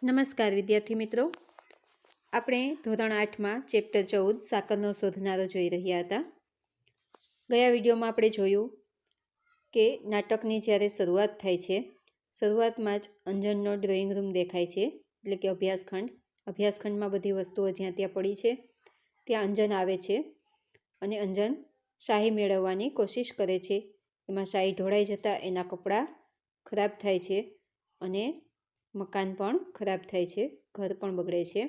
નમસ્કાર વિદ્યાર્થી મિત્રો, આપણે ધોરણ 8માં ચેપ્ટર 14 સાકરનો શોધનારો જોઈ રહ્યા હતા. ગયા વિડીયોમાં આપણે જોયું કે નાટકની જ્યારે શરૂઆત થાય છે, શરૂઆતમાં જ અંજનનો ડ્રોઈંગ રૂમ દેખાય છે, એટલે કે અભ્યાસખંડમાં બધી વસ્તુઓ જ્યાં ત્યાં પડી છે ત્યાં અંજન આવે છે અને અંજન શાહી મેળવવાની કોશિશ કરે છે. એમાં શાહી ઢોળાઈ જતાં એના કપડાં ખરાબ થાય છે અને મકાન પણ ખરાબ થાય છે, ઘર પણ બગડે છે.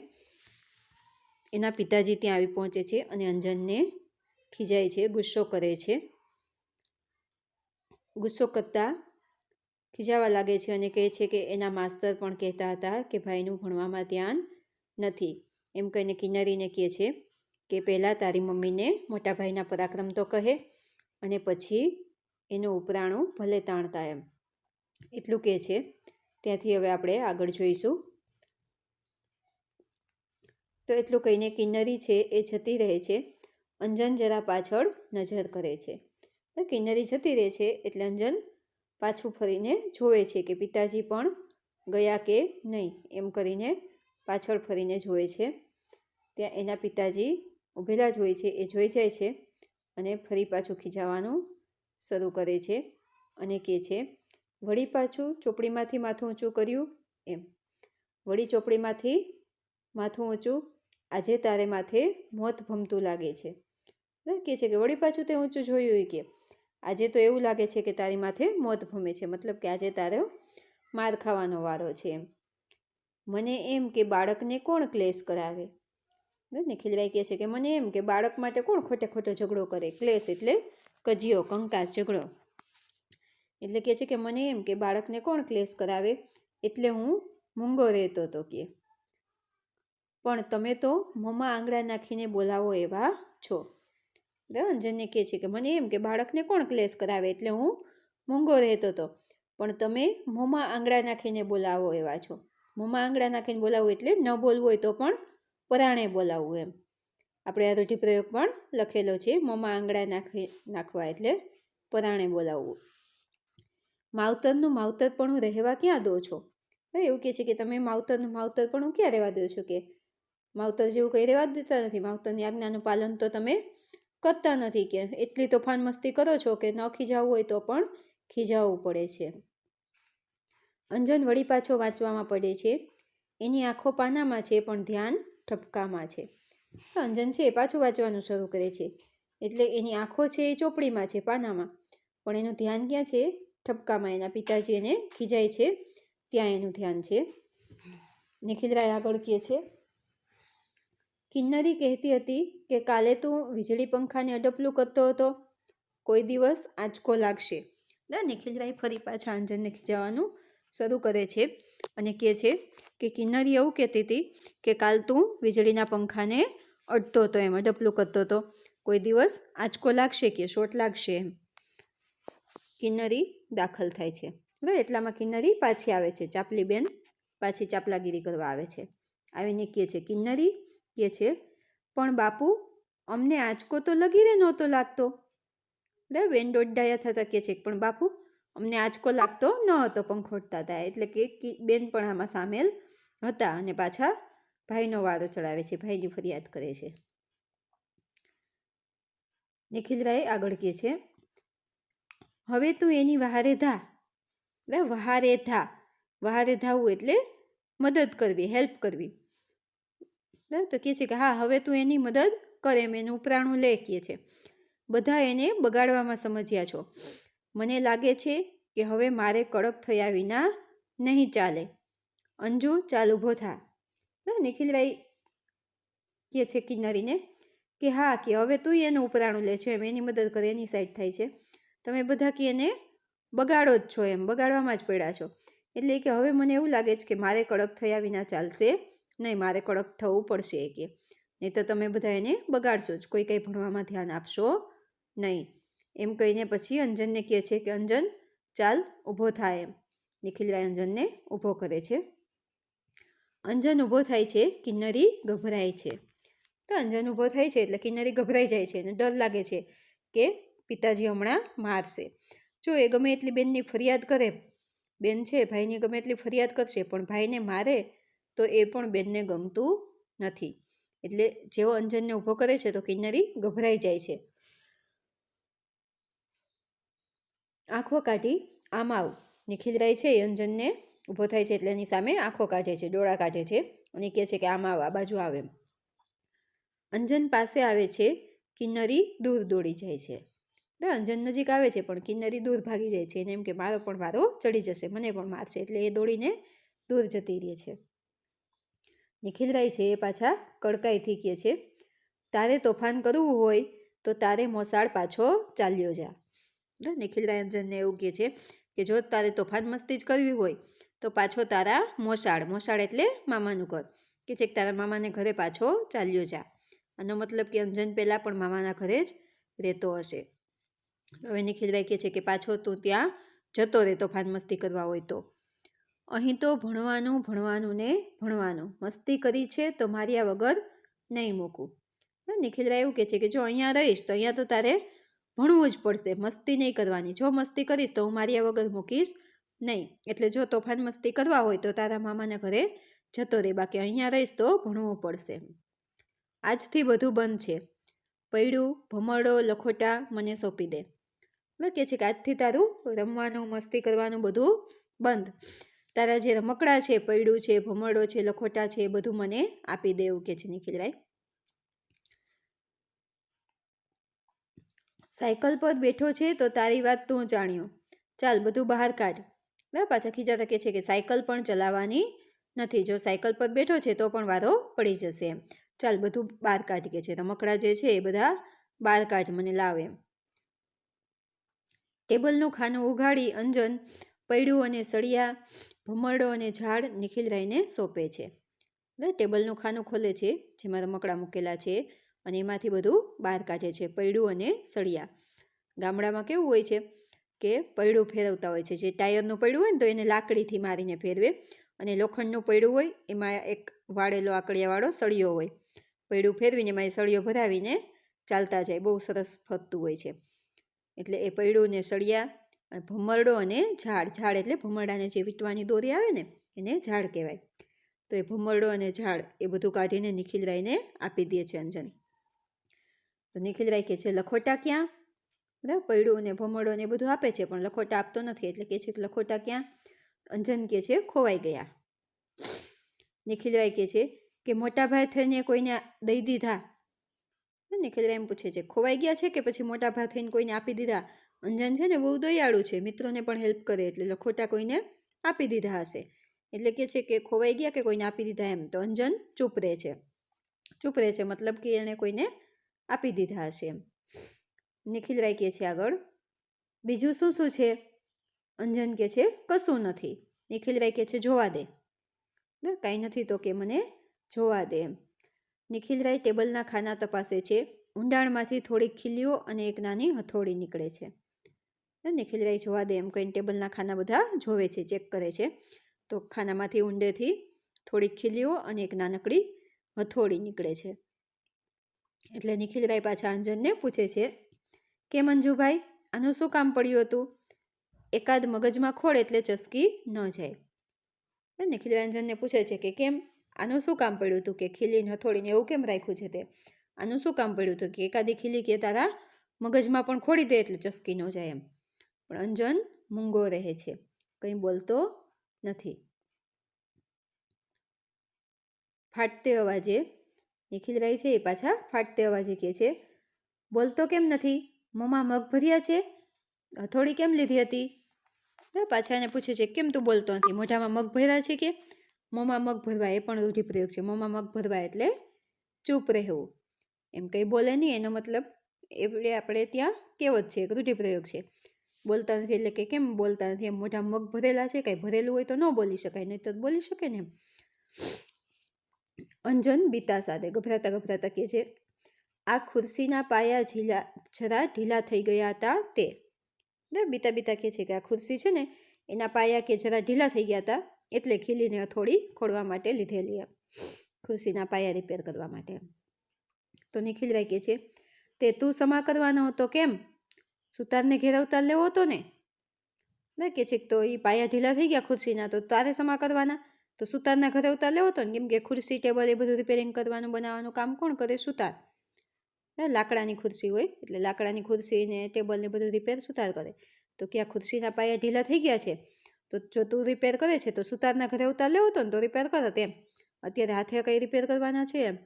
એના પિતાજી ત્યાં આવી પહોંચે છે અને અંજનને ખીજાય છે, ગુસ્સો કરે છે. ગુસ્સો કરતાં ખીજાવા લાગે છે અને કહે છે કે એના માસ્તર પણ કહેતા હતા કે ભાઈનું ભણવામાં ધ્યાન નથી. એમ કહીને કિન્નરીને કહે છે કે પહેલાં તારી મમ્મીને મોટા ભાઈના પરાક્રમ તો કહે અને પછી એનું ઉપરાણું ભલે તાણતા એમ. એટલું કહે છે. ત્યાંથી હવે આપણે આગળ જોઈશું. તો એટલું કહીને કિન્નરી છે એ જતી રહે છે. અંજન જરા પાછળ નજર કરે છે. કિન્નરી જતી રહે છે એટલે અંજન પાછું ફરીને જોવે છે કે પિતાજી પણ ગયા કે નહીં, એમ કરીને પાછળ ફરીને જોવે છે. ત્યાં એના પિતાજી ઊભેલા જ હોય છે, એ જોઈ જાય છે અને ફરી પાછું ખીજાવાનું શરૂ કરે છે અને કહે છે, વળી પાછું ચોપડીમાંથી માથું ઊંચું કર્યું એમ. વળી ચોપડીમાંથી માથું ઊંચું, આજે તારે માથે મોત ભમતું લાગે છે. કહે છે કે વળી પાછું તે ઊંચું જોયું કે આજે તો એવું લાગે છે કે તારી માથે મોત ભમે છે, મતલબ કે આજે તારો માર ખાવાનો વારો છે એમ. મને એમ કે બાળકને કોણ ક્લેશ કરાવે. નિખિલરાય કહે છે કે મને એમ કે બાળક માટે કોણ ખોટે ખોટો ઝઘડો કરે. ક્લેશ એટલે કજિયો, કંકાસ, ઝઘડો. એટલે કહે છે કે મને એમ કે બાળકને કોણ ક્લેશ કરાવે, એટલે હું મૂંગો રહેતો હતો કે. પણ તમે તો મોંમાં આંગળા નાખીને બોલાવો એવા છો. અંજનને કહે છે કે મને એમ કે બાળકને કોણ ક્લેશ કરાવે, એટલે હું મૂંગો રહેતો હતો, પણ તમે મોંમાં આંગળા નાખીને બોલાવો એવા છો. મોંમાં આંગળા નાખીને બોલાવવું એટલે ન બોલવું હોય તો પણ પરાણે બોલાવવું એમ. આપણે આ રૂઢિપ્રયોગ પણ લખેલો છે, મોંમાં આંગળા નાખવા એટલે પરાણે બોલાવવું. માવતરનું માવતરપણું રહેવા ક્યાં દો છો. એવું કહે છે કે તમે માવતરનું માવતરપણું ક્યાં રહેવા દો છો કે માવતર જેવું કંઈ રહેવા જ દેતા નથી. માવતરની આજ્ઞાનું પાલન તો તમે કરતા નથી કે એટલી તોફાન મસ્તી કરો છો કે ન ખીજાવવું હોય તો પણ ખીજાવવું પડે છે. અંજન વળી પાછો વાંચવામાં પડે છે. એની આંખો પાનામાં છે પણ ધ્યાન ઠપકામાં છે. અંજન છે એ પાછું વાંચવાનું શરૂ કરે છે, એટલે એની આંખો છે એ ચોપડીમાં છે, પાનામાં, પણ એનું ધ્યાન ક્યાં છે? ઠપકામાં. એના પિતાજી એને ખીજાય છે ત્યાં એનું ધ્યાન છે. નિખિલરાય આગળ કહે છે, કિન્નરી કહેતી હતી કે કાલે તું વીજળી પંખાને અડપલું કરતો હતો, કોઈ દિવસ આંચકો લાગશે. નિખિલરાય ફરી પાછા અંજનને ખીજાવાનું શરૂ કરે છે અને કહે છે કે કિન્નરી એવું કહેતી હતી કે કાલ તું વીજળીના પંખાને અડતો હતો એમ, અડપલું કરતો હતો, કોઈ દિવસ આંચકો લાગશે કે શોટ લાગશે એમ. કિન્નરી દાખલ થાય છે. એટલામાં કિન્નરી પાછી આવે છે. ચાપલી બેન પાછી ચાપલાગીરી કરવા આવે છે. આવીને કહે છે, કિન્નરી કહે છે, પણ બાપુ અમને આંચકો તો લગીરે નહોતો લાગતો. બેન દોડડાયા થતા કહે છે, પણ બાપુ અમને આંચકો લાગતો ન હતો પંખોડતા હતા. એટલે કે બેન પણ આમાં સામેલ હતા અને પાછા ભાઈનો વારો ચડાવે છે, ભાઈની ફરિયાદ કરે છે. નિખિલરાય આગળ કહે છે, હવે તું એની વહારે ધા. વહારે ધાવવું એટલે મદદ કરવી, હેલ્પ કરવી. તો કહે છે કે હા, હવે તું એની મદદ કર એમ, એનું ઉપરાણું લે કહે છે. બધા એને બગાડવામાં સમજ્યા છો. મને લાગે છે કે હવે મારે કડક થયા વિના નહીં ચાલે. અંજુ ચાલ ઊભો થા. નિખિલરાય કહે છે કિન્નરીને કે હા, કે હવે તું એનું ઉપરાણું લે છો એમ, એની મદદ કરે, એની સાઈડ થાય છે. તમે બધા કે એને બગાડો જ છો એમ, બગાડવામાં જ પડ્યા છો. એટલે કે હવે મને એવું લાગે છે કે મારે કડક થયા વિના ચાલશે નહીં, મારે કડક થવું પડશે કે નહીં તો તમે બધા એને બગાડશો જ, કોઈ કંઈ ભણવામાં ધ્યાન આપશો નહીં. એમ કહીને પછી અંજનને કહે છે કે અંજન ચાલ ઊભો થાય એમ. નિખિલરાય અંજનને ઊભો કરે છે. અંજન ઊભો થાય છે, કિન્નરી ગભરાય છે. તો અંજન ઊભો થાય છે એટલે કિન્નરી ગભરાઈ જાય છે અને ડર લાગે છે કે પિતાજી હમણાં મારશે. જો એ ગમે એટલી બેનની ફરિયાદ કરે, બેન છે ભાઈની ગમે એટલી ફરિયાદ કરશે, પણ ભાઈને મારે તો એ પણ બેનને ગમતું નથી. એટલે જેવો અંજનને ઊભો કરે છે તો કિન્નરી ગભરાઈ જાય છે. આંખો કાઢી આમ આવ. નિખિલરાય છે એ અંજનને ઊભો થાય છે એટલે એની સામે આંખો કાઢે છે, ડોળા કાઢે છે અને કહે છે કે આમ આવ, આ બાજુ આવે. અંજન પાસે આવે છે, કિન્નરી દૂર દોડી જાય છે. અંજન નજીક આવે છે પણ કિન્નરી દૂર ભાગી જાય છે. એને એમ કે મારો પણ વારો ચડી જશે, મને પણ મારશે, એટલે એ દોડીને દૂર જતી રહે છે. નિખિલરાય છે એ પાછા કડકાઈથી કહે છે, તારે તોફાન કરવું હોય તો તારે મોસાળ પાછો ચાલ્યો જા. નિખિલરાય અંજનને એવું કહે છે કે જો તારે તોફાન મસ્તી જ કરવી હોય તો પાછો તારા મોસાળ એટલે મામાનું ઘર, કે છે તારા મામાને ઘરે પાછો ચાલ્યો જા. આનો મતલબ કે અંજન પહેલાં પણ મામાના ઘરે જ રહેતો હશે. હવે નિખિલરાય કહે છે કે પાછો તું ત્યાં જતો રહે તોફાન મસ્તી કરવા હોય તો. અહીં તો ભણવાનું ને ભણવાનું. મસ્તી કરી છે તો માર્યા વગર નહીં મૂકું. નિખિલરાય એવું કહે છે કે જો અહીંયા રહીશ તો અહીંયા તો તારે ભણવું જ પડશે, મસ્તી નહીં કરવાની. જો મસ્તી કરીશ તો હું માર્યા વગર મૂકીશ નહીં. એટલે જો તોફાન મસ્તી કરવા હોય તો તારા મામાના ઘરે જતો રહે, બાકી અહીંયા રહીશ તો ભણવું પડશે. આજથી બધું બંધ છે. પૈડું, ભમરડો, લખોટા મને સોંપી દે. કહે છે કે આજથી તારું રમવાનું, મસ્તી કરવાનું બધું બંધ. તારા જે રમકડા છે, પૈડું છે, ભમરડો છે, લખોટા છે, એ બધું મને આપી દે, એવું કહે છે નિખિલરાય. સાયકલ પર બેઠો છે તો તારી વાત તું જાણ્યો. ચાલ બધું બહાર કાઢ. પાછા ખીજાતા કહે છે કે સાયકલ પણ ચલાવવાની નથી. જો સાયકલ પર બેઠો છે તો પણ વારો પડી જશે એમ. ચાલ બધું બહાર કાઢ, કે છે રમકડા જે છે એ બધા બહાર કાઢ, મને લાવ એમ. ટેબલનું ખાનું ઉઘાડી અંજન પૈડું અને સળિયા, ભમરડો અને ઝાડ નિખિલરાયને સોંપે છે. ટેબલનું ખાનું ખોલે છે જેમાં રમકડા મૂકેલા છે અને એમાંથી બધું બહાર કાઢે છે, પૈડું અને સળિયા. ગામડામાં કેવું હોય છે કે પૈડું ફેરવતા હોય છે. જે ટાયરનું પૈડું હોય ને તો એને લાકડીથી મારીને ફેરવે, અને લોખંડનું પૈડું હોય એમાં એક વાળેલો આકડિયાવાળો સળિયો હોય. પૈડું ફેરવીને એમાં એ સળિયો ભરાવીને ચાલતા જાય, બહુ સરસ ફરતું હોય છે. એટલે એ પૈડું ને સળિયા, ભમરડો અને ઝાડ એટલે ભમરડાને જે વીંટવાની દોરી આવે ને એને ઝાડ કહેવાય. તો એ ભમરડો અને ઝાડ એ બધું કાઢીને નિખિલરાયને આપી દે છે અંજન. તો નિખિલરાય કહે છે લખોટા ક્યાં? બરાબર, પૈડું અને ભમરડો ને એ બધું આપે છે પણ લખોટા આપતો નથી. એટલે કહે છે કે લખોટા ક્યાં? અંજન કહે છે ખોવાઈ ગયા. નિખિલરાય કહે છે કે મોટા ભાઈ થઈને કોઈને દઈ દીધા. નિખિલરાય એમ પૂછે છે ખોવાઈ ગયા છે કે પછી મોટા ભાઈ થઈને કોઈને આપી દીધા? અંજન છે ને બહુ દયાળુ છે, મિત્રોને પણ હેલ્પ કરે, એટલે લખોટા કોઈને આપી દીધા હશે. એટલે કહે છે કે ખોવાઈ ગયા કે કોઈને આપી દીધા એમ. તો અંજન ચૂપ રહે છે, મતલબ કે એણે કોઈને આપી દીધા હશે એમ. નિખિલરાય કહે છે આગળ બીજું શું શું છે? અંજન કહે છે કશું નથી. નિખિલરાય કહે છે જોવા દે. કાંઈ નથી તો કે મને જોવા દે એમ. નિખિલરાય ટેબલના ખાના તપાસે છે. ઊંડાણમાંથી થોડીક ખીલીઓ અને એક નાની હથોડી નીકળે છે. નિખિલરાય જોવા દે એમ કહીને ટેબલના ખાના બધા જોવે છે, ચેક કરે છે. તો ખાનામાંથી ઊંડેથી થોડીક ખીલીઓ અને એક નાનકડી હથોડી નીકળે છે. એટલે નિખિલરાય પાછા અંજનને પૂછે છે કે મંજુભાઈ આનું શું કામ પડ્યું હતું? એકાદ મગજમાં ખોડ એટલે ચસકી ન જાય. નિખિલરાય અંજનને પૂછે છે કે કેમ, આનું શું કામ પડ્યું હતું? કે ખીલીને હથોડીને એવું કેમ રાખ્યું છે તે? આનું શું કામ પડ્યું હતું? કે એકાદી ખીલી કે તારા મગજમાં પણ ખોડી દે એટલે ચસકી ન જાય એમ. પણ અંજન મૂંગો રહે છે, કંઈ બોલતો નથી. ફાટતે અવાજે નિખિલરાય છે એ પાછા ફાટતે અવાજે કહે છે બોલતો કેમ નથી? મોંમાં મગ ભર્યા છે? હથોડી કેમ લીધી હતી? પાછા એને પૂછે છે કેમ તું બોલતો નથી? મોઢામાં મગ ભર્યા છે કે? મોંમાં મગ ભરવા એ પણ રૂઢિપ્રયોગ છે. મોંમાં મગ ભરવા એટલે ચૂપ રહેવું, એમ કંઈ બોલે નહીં એનો મતલબ એટલે આપણે ત્યાં કહેવત છે, એક રૂઢિપ્રયોગ છે. બોલતા નથી એટલે કે કેમ બોલતા નથી? એમ મોઢામાં મગ ભરેલા છે, કાંઈ ભરેલું હોય તો ન બોલી શકાય, નહીં તો બોલી શકે ને એમ. અંજન બીતા સાથે ગભરાતા કહે છે આ ખુરશીના પાયા જરા ઢીલા થઈ ગયા હતા તે. બીતા કહે છે કે આ ખુરશી છે ને એના પાયા કે જરા ઢીલા થઈ ગયા હતા એટલે ખીલીને હથોડી ખોડવા માટે લીધેલી એમ, ખુરશીના પાયા રિપેર કરવા માટે. તો નિખિલરાય કહે છે તે તું સમા કરવાનો હતો કેમ? સુતારને ઘેર અવતાર લેવો હતો ને? કહે છે તો એ પાયા ઢીલા થઈ ગયા ખુરશીના તો તારે સમા કરવાના, તો તો સુતારના ઘરે અવતાર લેવો હતો ને, કેમ કે ખુરશી ટેબલ એ બધું રિપેરિંગ કરવાનું બનાવવાનું કામ કોણ કરે? સુતાર. લાકડાની ખુરશી હોય એટલે લાકડાની ખુરશી ને ટેબલ ને બધું રિપેર સુતાર કરે. તો ક્યાં ખુરશીના પાયા ઢીલા થઈ ગયા છે, તો જો તું રિપેર કરે છે તો સુતારના ઘરે અવતાર લેવો હતો ને તો રિપેર કરત એમ. અત્યારે હાથે કઈ રિપેર કરવાના છે એમ.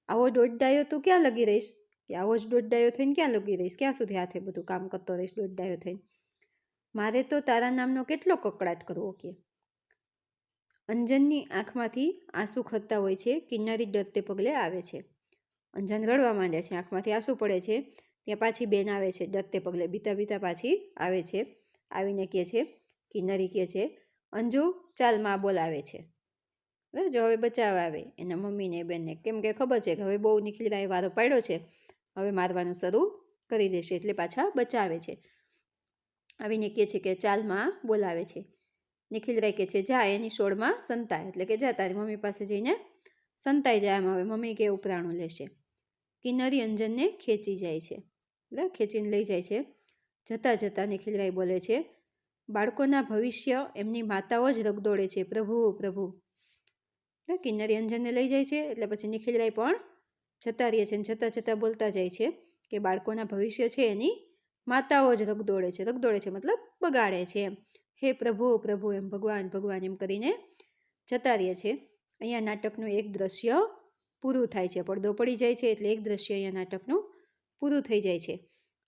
આવો દોઢ ડાયો તું ક્યાં લગી રહીશ? કે આવો જ દોઢ ડાયો થઈને ક્યાં લગી રહીશ? ક્યાં સુધી હાથે બધું કામ કરતો રહીશ દોઢ ડાયો થઈને? મારે તો તારા નામનો કેટલો કકડાટ કરવો કે. અંજનની આંખમાંથી આંસુ ખરતા હોય છે. કિન્નરી ડરતે પગલે આવે છે. અંજન રડવા માંડે છે, આંખમાંથી આંસુ પડે છે. ત્યાં પાછી બેન આવે છે, ડરતે પગલે બીતા બીતા પાછી આવે છે. આવીને કહે છે, કિન્નરી કહે છે, અંજુ ચાલ માં બોલાવે છે. જો હવે બચાવવા આવે એના મમ્મીને બેનને, કેમ કે ખબર છે કે હવે બહુ નિખિલરાય વારો પાડ્યો છે, હવે મારવાનું શરૂ કરી દેશે, એટલે પાછા બચાવે છે. આવીને કહે છે કે ચાલ માં બોલાવે છે. નિખિલરાય કહે છે જા એની સોળમાં સંતાય, એટલે કે જા તારી મમ્મી પાસે જઈને સંતાઈ જાય, આમ હવે મમ્મી કે ઉપરાણું લેશે. કિન્નરી અંજનને ખેંચી જાય છે, બરાબર, ખેંચીને લઈ જાય છે. જતાં જતાં નિખિલરાય બોલે છે, બાળકોના ભવિષ્ય એમની માતાઓ જ રગદોળે છે, પ્રભુ પ્રભુ. કિન્નરી અંજનને લઈ જાય છે એટલે પછી નિખિલરાય પણ જતા રહે છે, અને જતાં જતાં બોલતા જાય છે કે બાળકોના ભવિષ્ય છે એની માતાઓ જ રગદોળે છે મતલબ બગાડે છે એમ. હે પ્રભુ પ્રભુ એમ, ભગવાન ભગવાન એમ કરીને જતા રહે છે. અહીંયા નાટકનું એક દ્રશ્ય પૂરું થાય છે, પડદો પડી જાય છે એટલે એક દ્રશ્ય અહીંયા નાટકનું પૂરું થઈ જાય છે.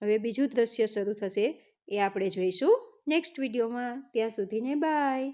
હવે બીજું દ્રશ્ય શરૂ થશે, એ આપણે જોઈશું નેક્સ્ટ વિડીયોમાં. ત્યાં સુધીને બાય.